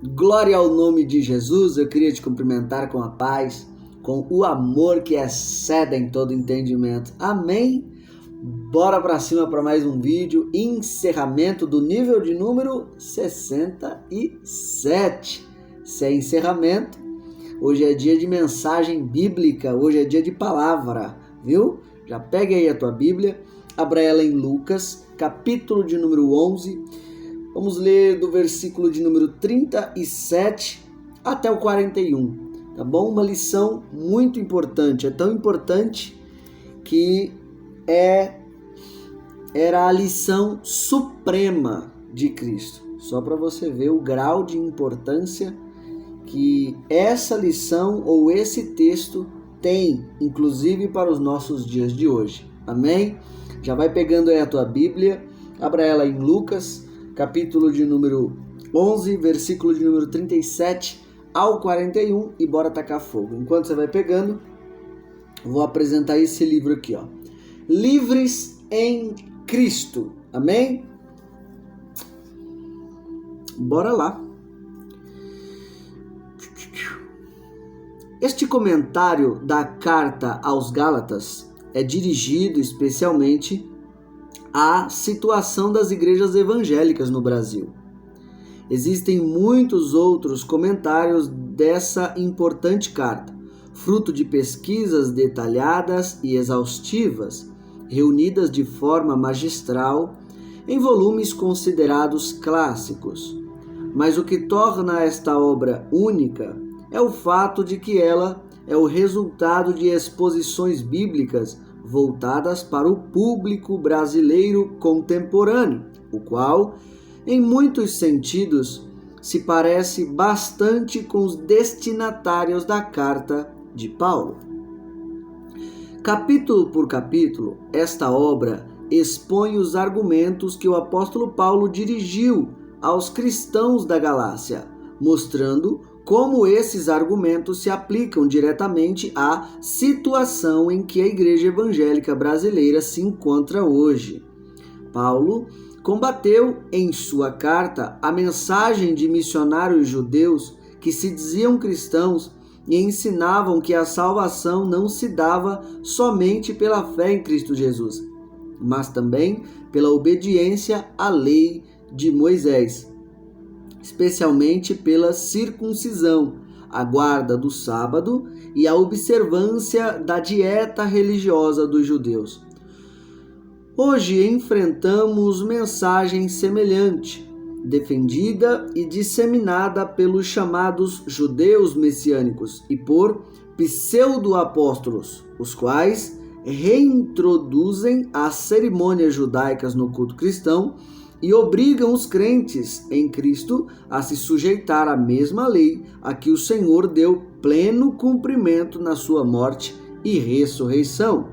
Glória ao nome de Jesus. Eu queria te cumprimentar com a paz, com o amor que excede em todo entendimento. Amém? Bora pra cima para mais um vídeo, encerramento do nível de número 67. Se é encerramento, hoje é dia de mensagem bíblica, hoje é dia de palavra, viu? Já pega aí a tua Bíblia, abra ela em Lucas, capítulo de número 11. Vamos ler do versículo de número 37 até o 41, tá bom? Uma lição muito importante, é tão importante que era a lição suprema de Cristo. Só para você ver o grau de importância que essa lição ou esse texto tem, inclusive para os nossos dias de hoje. Amém? Já vai pegando aí a tua Bíblia, abra ela em Lucas, capítulo de número 11, versículo de número 37 ao 41 e bora tacar fogo. Enquanto você vai pegando, vou apresentar esse livro aqui, ó. Livres em Cristo. Amém? Bora lá. Este comentário da carta aos Gálatas é dirigido especialmente à situação das igrejas evangélicas no Brasil. Existem muitos outros comentários dessa importante carta, fruto de pesquisas detalhadas e exaustivas, reunidas de forma magistral em volumes considerados clássicos. Mas o que torna esta obra única é o fato de que ela é o resultado de exposições bíblicas voltadas para o público brasileiro contemporâneo, o qual, em muitos sentidos, se parece bastante com os destinatários da carta de Paulo. Capítulo por capítulo, esta obra expõe os argumentos que o apóstolo Paulo dirigiu aos cristãos da Galácia, mostrando como esses argumentos se aplicam diretamente à situação em que a igreja evangélica brasileira se encontra hoje. Paulo combateu em sua carta a mensagem de missionários judeus que se diziam cristãos e ensinavam que a salvação não se dava somente pela fé em Cristo Jesus, mas também pela obediência à lei de Moisés, especialmente pela circuncisão, a guarda do sábado e a observância da dieta religiosa dos judeus. Hoje enfrentamos mensagem semelhante, defendida e disseminada pelos chamados judeus messiânicos e por pseudo-apóstolos, os quais reintroduzem as cerimônias judaicas no culto cristão e obrigam os crentes em Cristo a se sujeitar à mesma lei a que o Senhor deu pleno cumprimento na sua morte e ressurreição.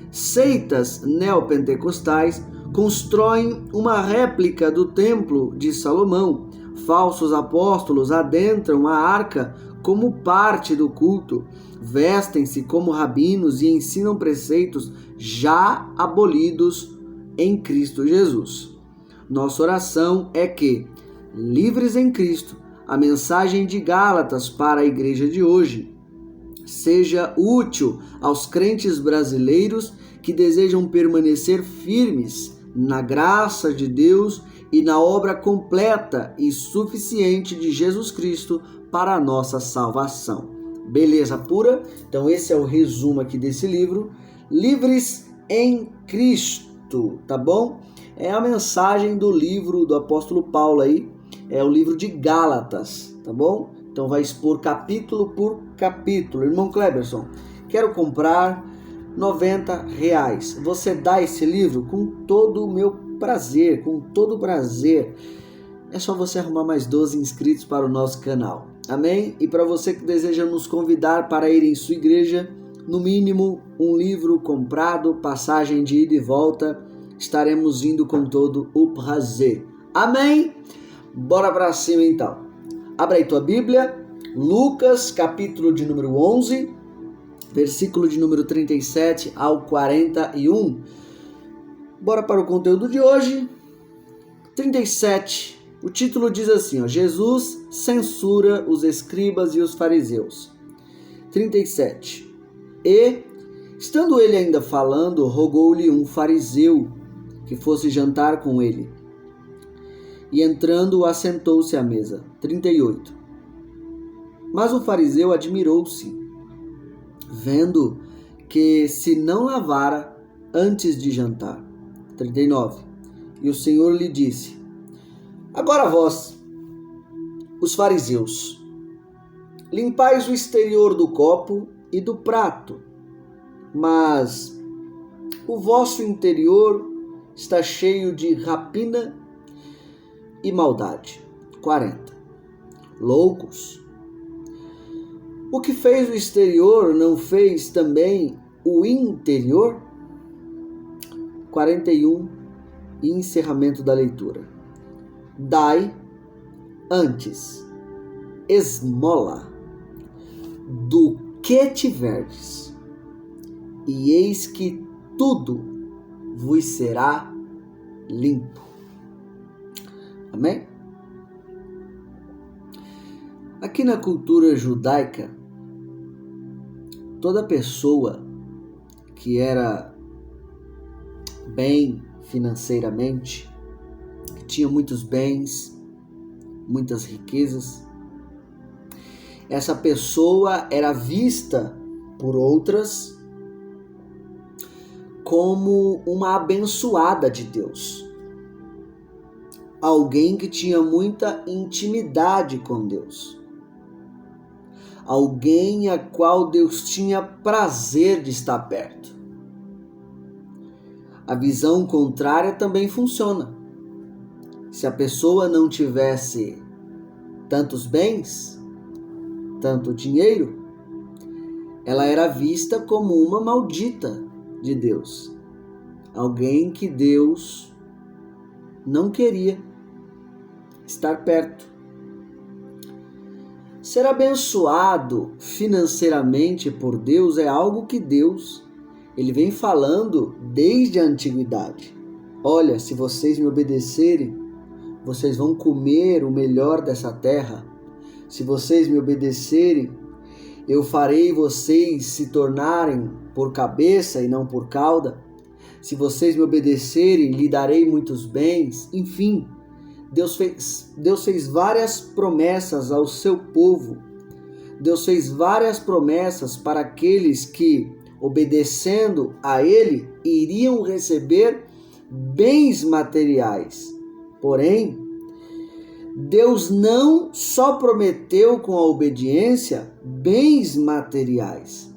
Seitas neopentecostais constroem uma réplica do templo de Salomão. Falsos apóstolos adentram a arca como parte do culto, vestem-se como rabinos e ensinam preceitos já abolidos em Cristo Jesus. Nossa oração é que, livres em Cristo, a mensagem de Gálatas para a igreja de hoje seja útil aos crentes brasileiros que desejam permanecer firmes na graça de Deus e na obra completa e suficiente de Jesus Cristo para a nossa salvação. Beleza pura? Então esse é o resumo aqui desse livro, Livres em Cristo, tá bom? É a mensagem do livro do apóstolo Paulo aí, é o livro de Gálatas, tá bom? Então vai expor capítulo por capítulo. Irmão Cleberson, quero comprar R$90. Você dá esse livro? Com todo o meu prazer, com todo o prazer. É só você arrumar mais 12 inscritos para o nosso canal. Amém? E para você que deseja nos convidar para ir em sua igreja, no mínimo um livro comprado, passagem de ida e volta, estaremos indo com todo o prazer. Amém? Bora para cima então. Abra aí tua Bíblia, Lucas, capítulo de número 11, versículo de número 37 ao 41. Bora para o conteúdo de hoje. 37. O título diz assim, Jesus censura os escribas e os fariseus. 37. E, estando ele ainda falando, rogou-lhe um fariseu que fosse jantar com ele. E entrando, assentou-se à mesa. 38. Mas o fariseu admirou-se, vendo que se não lavara antes de jantar. 39. E o Senhor lhe disse: Agora vós, os fariseus, limpais o exterior do copo e do prato, mas o vosso interior está cheio de rapina e maldade. 40. Loucos! O que fez o exterior não fez também o interior? 41. Encerramento da leitura. Dai antes esmola do que tiverdes, e eis que tudo vos será limpo. Amém? Aqui na cultura judaica, toda pessoa que era bem financeiramente, que tinha muitos bens, muitas riquezas, essa pessoa era vista por outras como uma abençoada de Deus. Alguém que tinha muita intimidade com Deus. Alguém a qual Deus tinha prazer de estar perto. A visão contrária também funciona. Se a pessoa não tivesse tantos bens, tanto dinheiro, ela era vista como uma maldita de Deus. Alguém que Deus não queria estar perto. Ser abençoado financeiramente por Deus é algo que Deus ele vem falando desde a antiguidade. Olha, se vocês me obedecerem, vocês vão comer o melhor dessa terra. Se vocês me obedecerem, eu farei vocês se tornarem por cabeça e não por cauda. Se vocês me obedecerem, lhe darei muitos bens. Enfim, Deus fez várias promessas ao seu povo. Deus fez várias promessas para aqueles que, obedecendo a Ele, iriam receber bens materiais. Porém, Deus não só prometeu com a obediência bens materiais.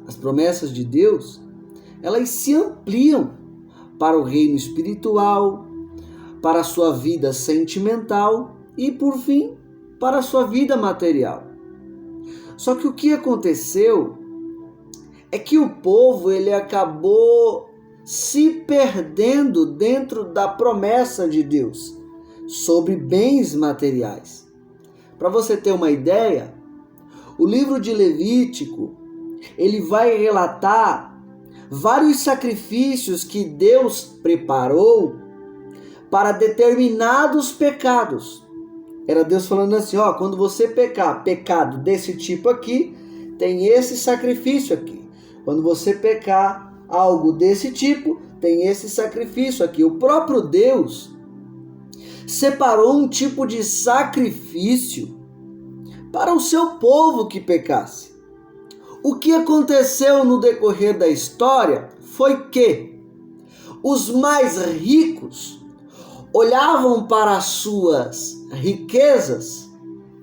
As promessas de Deus, elas se ampliam para o reino espiritual, para a sua vida sentimental e, por fim, para a sua vida material. Só que o que aconteceu é que o povo ele acabou se perdendo dentro da promessa de Deus sobre bens materiais. Para você ter uma ideia, o livro de Levítico, ele vai relatar vários sacrifícios que Deus preparou para determinados pecados. Era Deus falando assim, quando você pecar pecado desse tipo aqui, tem esse sacrifício aqui. Quando você pecar algo desse tipo, tem esse sacrifício aqui. O próprio Deus separou um tipo de sacrifício para o seu povo que pecasse. O que aconteceu no decorrer da história foi que os mais ricos olhavam para as suas riquezas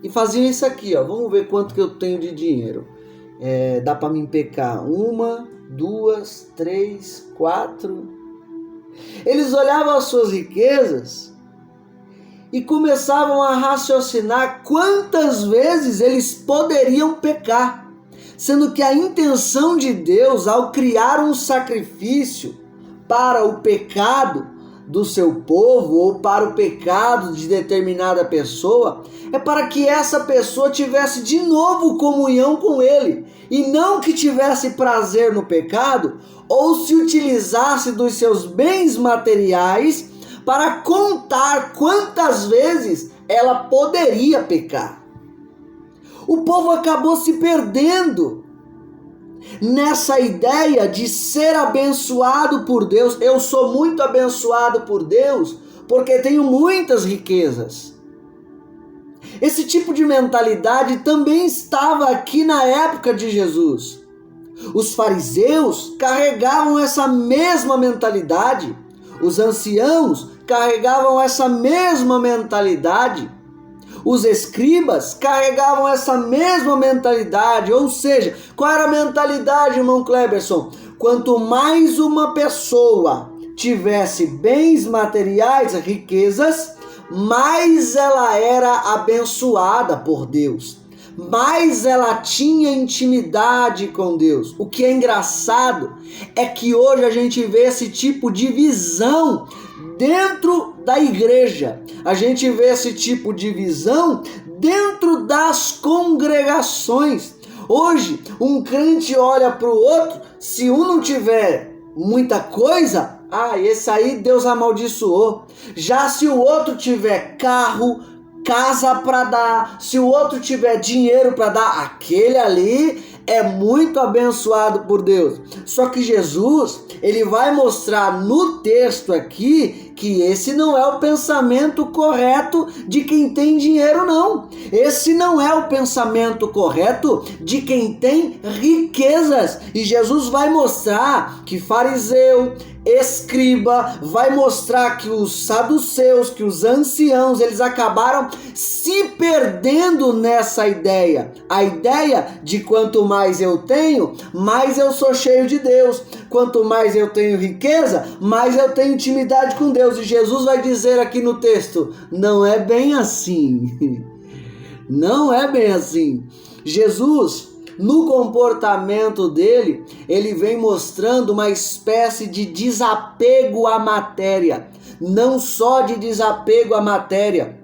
e faziam isso aqui, vamos ver quanto que eu tenho de dinheiro. Dá para mim pecar 1, 2, 3, 4. Eles olhavam as suas riquezas e começavam a raciocinar quantas vezes eles poderiam pecar, sendo que a intenção de Deus ao criar um sacrifício para o pecado do seu povo ou para o pecado de determinada pessoa é para que essa pessoa tivesse de novo comunhão com ele e não que tivesse prazer no pecado ou se utilizasse dos seus bens materiais para contar quantas vezes ela poderia pecar. O povo acabou se perdendo nessa ideia de ser abençoado por Deus. Eu sou muito abençoado por Deus porque tenho muitas riquezas. Esse tipo de mentalidade também estava aqui na época de Jesus. Os fariseus carregavam essa mesma mentalidade. Os anciãos carregavam essa mesma mentalidade. Os escribas carregavam essa mesma mentalidade. Ou seja, qual era a mentalidade, irmão Cleberson? Quanto mais uma pessoa tivesse bens materiais, riquezas, mais ela era abençoada por Deus, mais ela tinha intimidade com Deus. O que é engraçado é que hoje a gente vê esse tipo de visão dentro da igreja. A gente vê esse tipo de visão dentro das congregações. Hoje, um crente olha para o outro, se um não tiver muita coisa, esse aí Deus amaldiçoou. Já se o outro tiver carro, casa para dar, se o outro tiver dinheiro para dar, aquele ali é muito abençoado por Deus. Só que Jesus, ele vai mostrar no texto aqui que esse não é o pensamento correto de quem tem dinheiro, não. Esse não é o pensamento correto de quem tem riquezas. E Jesus vai mostrar que fariseu, escriba, vai mostrar que os saduceus, que os anciãos, eles acabaram se perdendo nessa ideia. A ideia de quanto mais eu tenho, mais eu sou cheio de Deus. Quanto mais eu tenho riqueza, mais eu tenho intimidade com Deus. E Jesus vai dizer aqui no texto, não é bem assim. Não é bem assim. Jesus, no comportamento dele, ele vem mostrando uma espécie de desapego à matéria. Não só de desapego à matéria,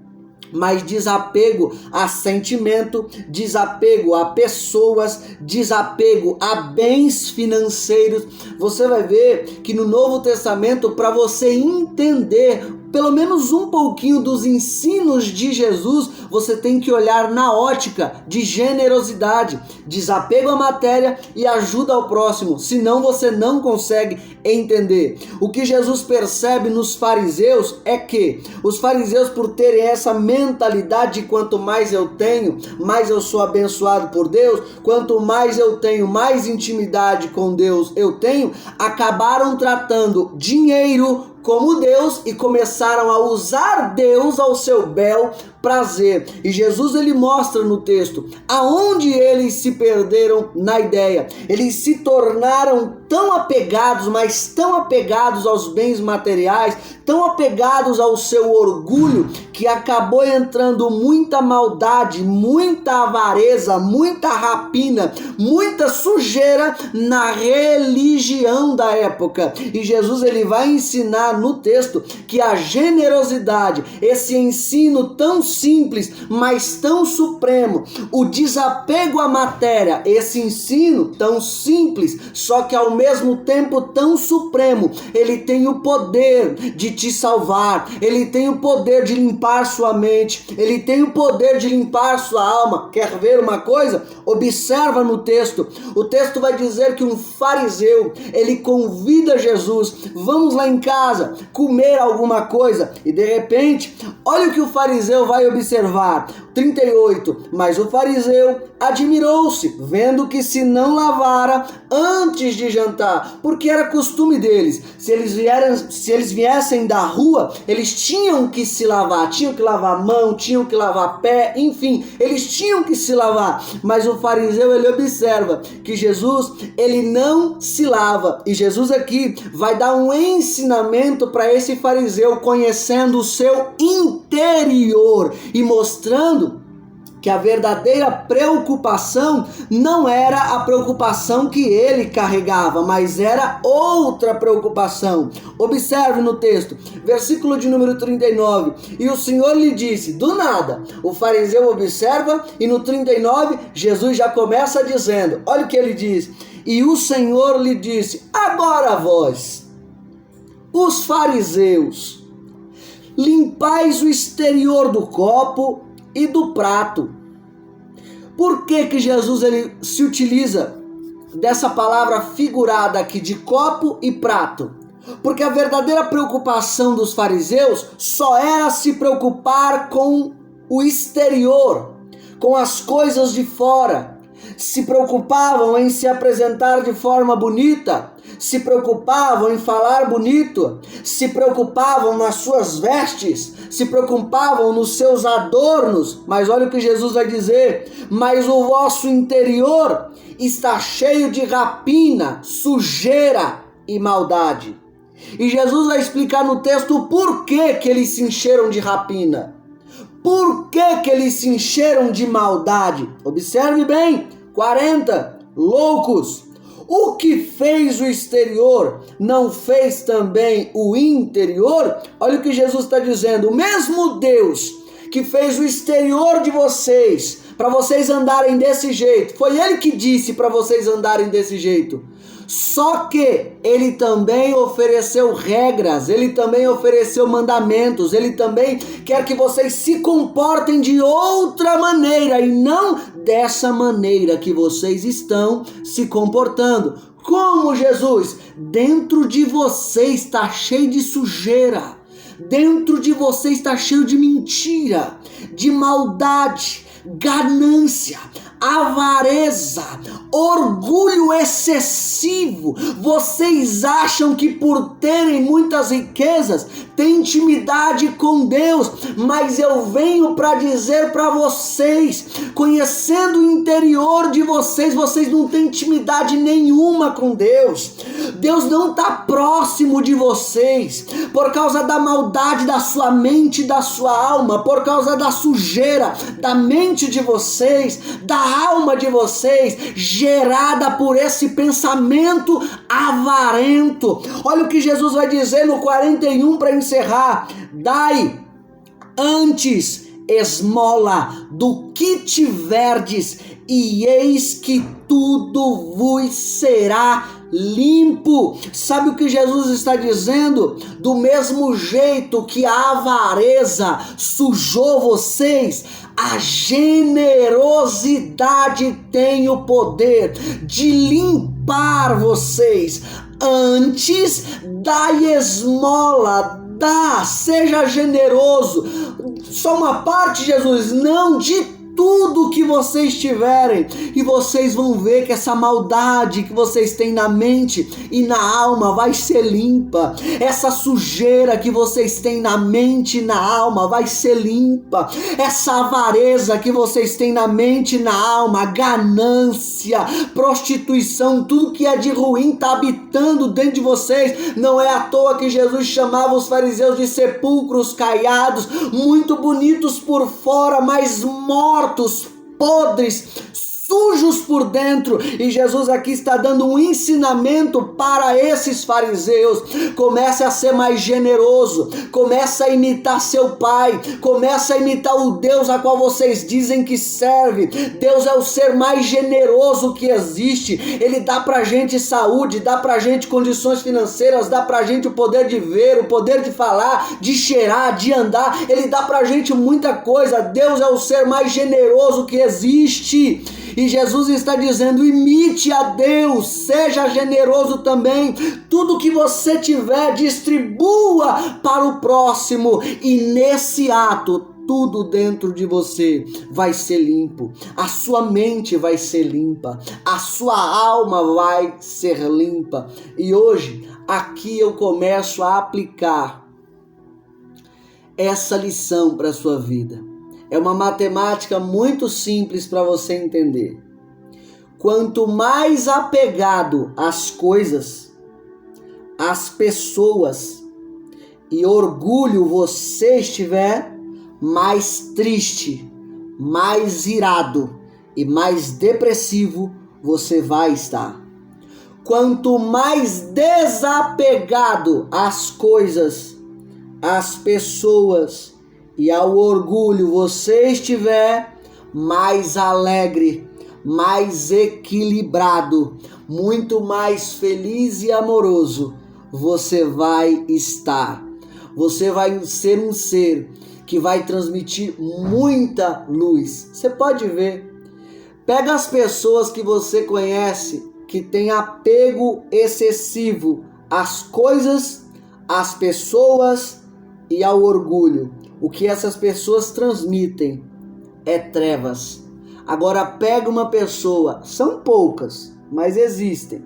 mas desapego a sentimento, desapego a pessoas, desapego a bens financeiros. Você vai ver que no Novo Testamento, para você entender pelo menos um pouquinho dos ensinos de Jesus, você tem que olhar na ótica de generosidade, desapego à matéria e ajuda ao próximo, senão você não consegue entender. O que Jesus percebe nos fariseus é que os fariseus, por terem essa mentalidade de quanto mais eu tenho, mais eu sou abençoado por Deus, quanto mais eu tenho, mais intimidade com Deus eu tenho, acabaram tratando dinheiro como Deus e começaram a usar Deus ao seu bel prazer. E Jesus, ele mostra no texto aonde eles se perderam na ideia. Eles se tornaram tão apegados, mas tão apegados aos bens materiais, tão apegados ao seu orgulho, que acabou entrando muita maldade, muita avareza, muita rapina, muita sujeira na religião da época. E Jesus, ele vai ensinar no texto que a generosidade, esse ensino tão simples, mas tão supremo, o desapego à matéria, esse ensino tão simples, só que ao mesmo tempo tão supremo, ele tem o poder de te salvar, ele tem o poder de limpar sua mente, ele tem o poder de limpar sua alma. Quer ver uma coisa? Observa no texto. O texto vai dizer que um fariseu, ele convida Jesus, vamos lá em casa comer alguma coisa, e de repente, olha o que o fariseu vai observar. 38, mas o fariseu admirou-se, vendo que se não lavara antes de jantar, porque era costume deles. Se eles viessem da rua, eles tinham que se lavar, tinham que lavar a mão, tinham que lavar pé, enfim, eles tinham que se lavar. Mas o fariseu, ele observa que Jesus, ele não se lava. E Jesus aqui vai dar um ensinamento para esse fariseu, conhecendo o seu interior e mostrando que a verdadeira preocupação não era a preocupação que ele carregava, mas era outra preocupação. Observe no texto, versículo de número 39. E o Senhor lhe disse, do nada, o fariseu observa, e no 39, Jesus já começa dizendo, olha o que ele diz. E o Senhor lhe disse, agora vós, os fariseus, limpais o exterior do copo e do prato. Por que Jesus ele se utiliza dessa palavra figurada aqui de copo e prato? Porque a verdadeira preocupação dos fariseus só era se preocupar com o exterior, com as coisas de fora. Se preocupavam em se apresentar de forma bonita, se preocupavam em falar bonito, se preocupavam nas suas vestes, se preocupavam nos seus adornos. Mas olha o que Jesus vai dizer: mas o vosso interior está cheio de rapina, sujeira e maldade. E Jesus vai explicar no texto o porquê que eles se encheram de rapina. Por que eles se encheram de maldade? Observe bem, 40, loucos. O que fez o exterior não fez também o interior? Olha o que Jesus está dizendo. O mesmo Deus que fez o exterior de vocês, para vocês andarem desse jeito, foi Ele que disse para vocês andarem desse jeito. Só que Ele também ofereceu regras, Ele também ofereceu mandamentos, Ele também quer que vocês se comportem de outra maneira e não dessa maneira que vocês estão se comportando. Como, Jesus? Dentro de você está cheio de sujeira, dentro de você está cheio de mentira, de maldade, ganância, avareza, orgulho excessivo. Vocês acham que por terem muitas riquezas têm intimidade com Deus, mas eu venho para dizer para vocês, conhecendo o interior de vocês, vocês não têm intimidade nenhuma com Deus. Deus não está próximo de vocês por causa da maldade da sua mente e da sua alma, por causa da sujeira da mente de vocês, da alma de vocês, gerada por esse pensamento avarento. Olha o que Jesus vai dizer no 41 para encerrar: dai antes esmola do que tiverdes, e eis que tudo vos será limpo. Sabe o que Jesus está dizendo? Do mesmo jeito que a avareza sujou vocês, a generosidade tem o poder de limpar vocês. Antes, dai esmola, seja generoso. Só uma parte, Jesus, não de tudo que vocês tiverem, e vocês vão ver que essa maldade que vocês têm na mente e na alma vai ser limpa. Essa sujeira que vocês têm na mente e na alma vai ser limpa. Essa avareza que vocês têm na mente e na alma, ganância, prostituição, tudo que é de ruim está habitando dentro de vocês. Não é à toa que Jesus chamava os fariseus de sepulcros caiados, muito bonitos por fora, mas mortos, podres, sujos por dentro. E Jesus aqui está dando um ensinamento para esses fariseus: comece a ser mais generoso, comece a imitar seu pai, comece a imitar o Deus a qual vocês dizem que serve. Deus é o ser mais generoso que existe. Ele dá pra gente saúde, dá pra gente condições financeiras, dá pra gente o poder de ver, o poder de falar, de cheirar, de andar. Ele dá pra gente muita coisa. Deus é o ser mais generoso que existe. E Jesus está dizendo: imite a Deus, seja generoso também. Tudo que você tiver, distribua para o próximo. E nesse ato, tudo dentro de você vai ser limpo. A sua mente vai ser limpa. A sua alma vai ser limpa. E hoje, aqui eu começo a aplicar essa lição para a sua vida. É uma matemática muito simples para você entender. Quanto mais apegado às coisas, às pessoas e orgulho você estiver, mais triste, mais irado e mais depressivo você vai estar. Quanto mais desapegado às coisas, às pessoas e ao orgulho você estiver, mais alegre, mais equilibrado, muito mais feliz e amoroso você vai estar. Você vai ser um ser que vai transmitir muita luz. Você pode ver. Pega as pessoas que você conhece que têm apego excessivo às coisas, às pessoas e ao orgulho. O que essas pessoas transmitem é trevas. Agora pega uma pessoa, são poucas, mas existem.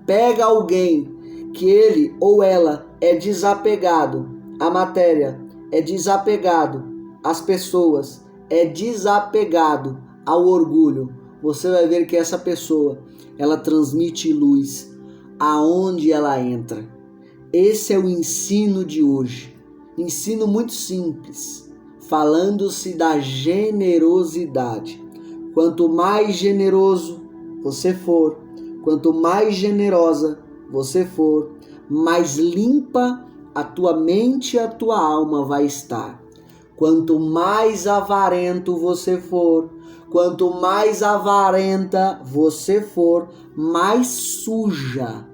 Pega alguém que ele ou ela é desapegado à matéria, é desapegado às pessoas, é desapegado ao orgulho. Você vai ver que essa pessoa, ela transmite luz aonde ela entra. Esse é o ensino de hoje. Ensino muito simples, falando-se da generosidade. Quanto mais generoso você for, quanto mais generosa você for, mais limpa a tua mente e a tua alma vai estar. Quanto mais avarento você for, quanto mais avarenta você for, mais suja,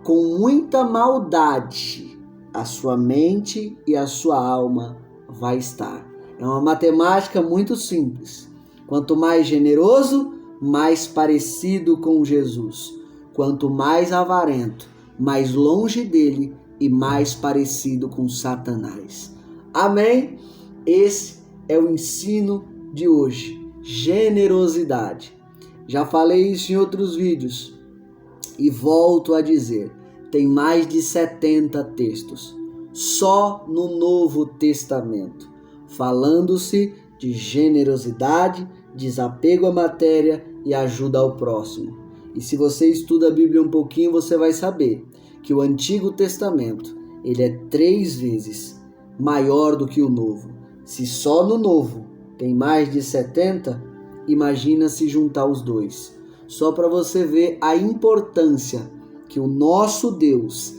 com muita maldade, a sua mente e a sua alma vai estar. É uma matemática muito simples. Quanto mais generoso, mais parecido com Jesus. Quanto mais avarento, mais longe dele e mais parecido com Satanás. Amém? Esse é o ensino de hoje. Generosidade. Já falei isso em outros vídeos e volto a dizer, tem mais de 70 textos só no Novo Testamento, falando-se de generosidade, desapego à matéria e ajuda ao próximo. E se você estuda a Bíblia um pouquinho, você vai saber que o Antigo Testamento, ele é 3 vezes maior do que o Novo. Se só no Novo tem mais de 70, imagina se juntar os dois. Só para você ver a importância que o nosso Deus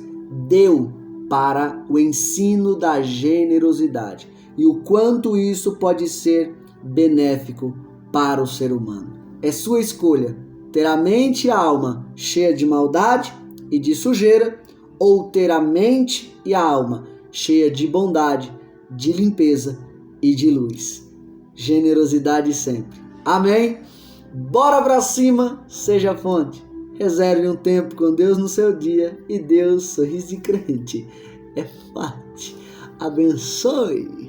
deu para o ensino da generosidade e o quanto isso pode ser benéfico para o ser humano. É sua escolha ter a mente e a alma cheia de maldade e de sujeira, ou ter a mente e a alma cheia de bondade, de limpeza e de luz. Generosidade sempre. Amém? Bora pra cima, seja fonte. Reserve um tempo com Deus no seu dia e Deus, sorriso de crente, é forte. Abençoe.